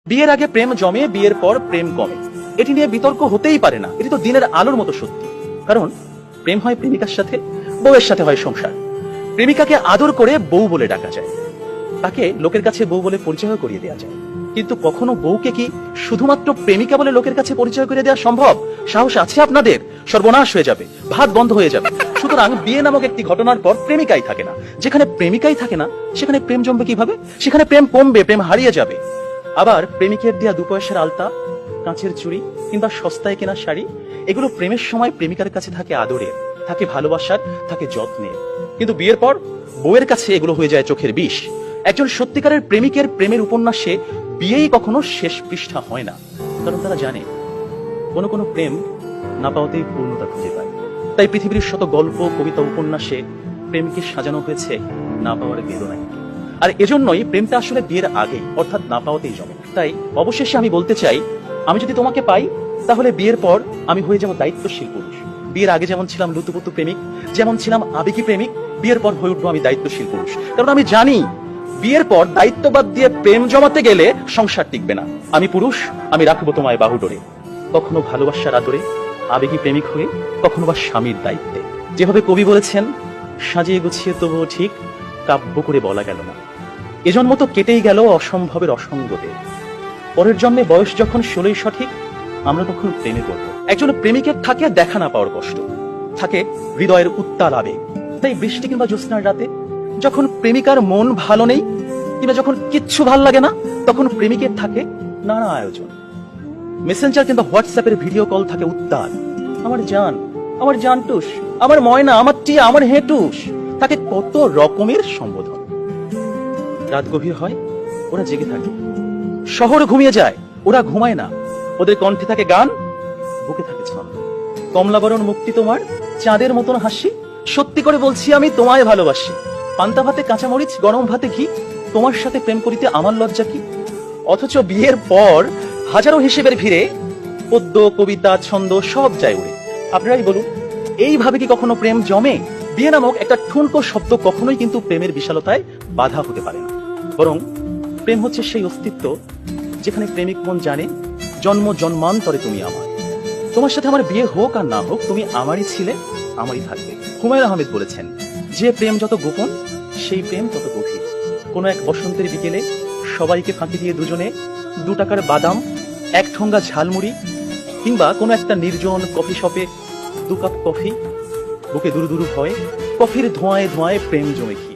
বিয়ের আগে প্রেম জমে, বিয়ের পর প্রেম কমে, এটি নিয়ে বিতর্ক হতেই পারে না। এটি তো দিনের আলোর মতো সত্যি। কারণ প্রেম হয় প্রেমিকার সাথে, বউয়ের সাথে হয় সংসার। প্রেমিকাকে আদর করে বউ বলে ডাকা যায়, তাকে লোকের কাছে বউ বলে পরিচয় করিয়ে দেওয়া যায়। কিন্তু কখনো বউকে কি শুধুমাত্র প্রেমিকা বলে লোকের কাছে পরিচয় করে দেওয়া সম্ভব? সাহস আছে আপনাদের? সর্বনাশ হয়ে যাবে, ভাত বন্ধ হয়ে যাবে। সুতরাং বিয়ে নামক একটি ঘটনার পর প্রেমিকাই থাকে না। যেখানে প্রেমিকাই থাকে না, সেখানে প্রেম জমবে কিভাবে? সেখানে প্রেম কমবে, প্রেম হারিয়ে যাবে। আবার প্রেমিকের দেয়া 2 পয়সার আলতা, কাঁচের চুড়ি কিংবা সস্তায় কেনা শাড়ি, এগুলো প্রেমের সময় প্রেমিকার কাছে থাকে আদরের, থাকে ভালোবাসার, থাকে যত্নের। কিন্তু বিয়ের পর বউয়ের কাছে এগুলো হয়ে যায় চোখের বিষ। একজন সত্যিকারের প্রেমিকের প্রেমের উপন্যাসে বিয়েই কখনো শেষ পৃষ্ঠা হয় না। কারণ তারা জানে কোনো প্রেম না পাওয়াতেই পূর্ণতা খুঁজে পায়। তাই পৃথিবীর শত গল্প, কবিতা, উপন্যাসে প্রেমকে সাজানো হয়েছে না পাওয়ার বেদনায়। আর এজন্যই প্রেমটা আসলে বিয়ের আগেই, অর্থাৎ না পাওয়াতেই জমে। তাই অবশেষে আমি বলতে চাই, আমি যদি তোমাকে পাই তাহলে বিয়ের পর আমি হয়ে যাব দায়িত্বশীল পুরুষ। বিয়ের আগে যেমন ছিলাম লুতুপুতু প্রেমিক, যেমন ছিলাম আবেগী প্রেমিক, বিয়ের পর হয়ে উঠবো আমি দায়িত্বশীল পুরুষ। কারণ আমি জানি বিয়ের পর দায়িত্ববাদ দিয়ে প্রেম জমাতে গেলে সংসার টিকবে না। আমি পুরুষ, আমি রাখবো তোমায় বাহুডোরে, কখনো ভালোবাসার আদরে, আবেগী প্রেমিক হয়ে, কখনো বা স্বামীর দায়িত্বে। যেভাবে কবি বলেছেন, সাজিয়ে গুছিয়ে তবুও ঠিক কাব্য করে বলা গেল না। এজন্ম তো কেটেই গেল অসম্ভবের অসঙ্গতে। পরের জন্মে বয়স যখন 16ই সঠিক, আমরা তখন প্রেমে পড়ব। একজন প্রেমিকের থাকে দেখা না পাওয়ার কষ্ট, থাকে হৃদয়ের উত্তাল আবেগ। তাই বৃষ্টি কিংবা জ্যোৎস্নার রাতে যখন প্রেমিকার মন ভালো নেই, কিংবা যখন কিচ্ছু ভাল লাগে না, তখন প্রেমিকের থাকে নানা আয়োজন। মেসেঞ্জার কিংবা হোয়াটসঅ্যাপের ভিডিও কল থাকে উত্তাল। আমার জান, আমার জানটুস, আমার ময়না, আমার টিয়া, আমার হেটুস, তাকে কত রকমের সম্বোধন। রাত গভীর হয়, ওরা জেগে থাকে। শহর ঘুমিয়ে যায়, ওরা ঘুমায় না। ওদের কণ্ঠে থাকে গান, বুকে থাকে ছন্দ। কমলাবরণ মুক্তি তোমার, চাঁদের মতন হাসি, সত্যি করে বলছি আমি তোমায় ভালোবাসি। পান্তা ভাতে কাঁচামরিচ, গরম ভাতে ঘি, তোমার সাথে প্রেম করিতে আমার লজ্জা কি। অথচ বিয়ের পর হাজারো হিসেবের ভিড়ে পদ্য, কবিতা, ছন্দ সব যায় উড়ে। আপনারাই বলুন, এইভাবে কি কখনো প্রেম জমে? বিয়ে নামক একটা ঠুনকো শব্দ কখনোই কিন্তু প্রেমের বিশালতায় বাধা হতে পারে না। বরং প্রেম হচ্ছে সেই অস্তিত্ব যেখানে প্রেমিক মন জানে, জন্ম জন্মান্তরে তুমি আমার। তোমার সাথে আমার বিয়ে হোক আর না হোক, তুমি আমারই ছিলে, আমারই থাকবে। হুমায়ুন আহমেদ বলেছেন, যে প্রেম যত গোপন, সেই প্রেম তত গভীর। কোনো এক বসন্তের বিকেলে সবাইকে ফাঁকি দিয়ে দুজনে 2 টাকার বাদাম, 1 ঠোঙ্গা ঝালমুড়ি, কিংবা কোনো একটা নির্জন কফি শপে 2 কাপ কফি, বুকে দুরু দুরু হয়, কফির ধোঁয়ায় ধোঁয়ায় প্রেম জমে কি।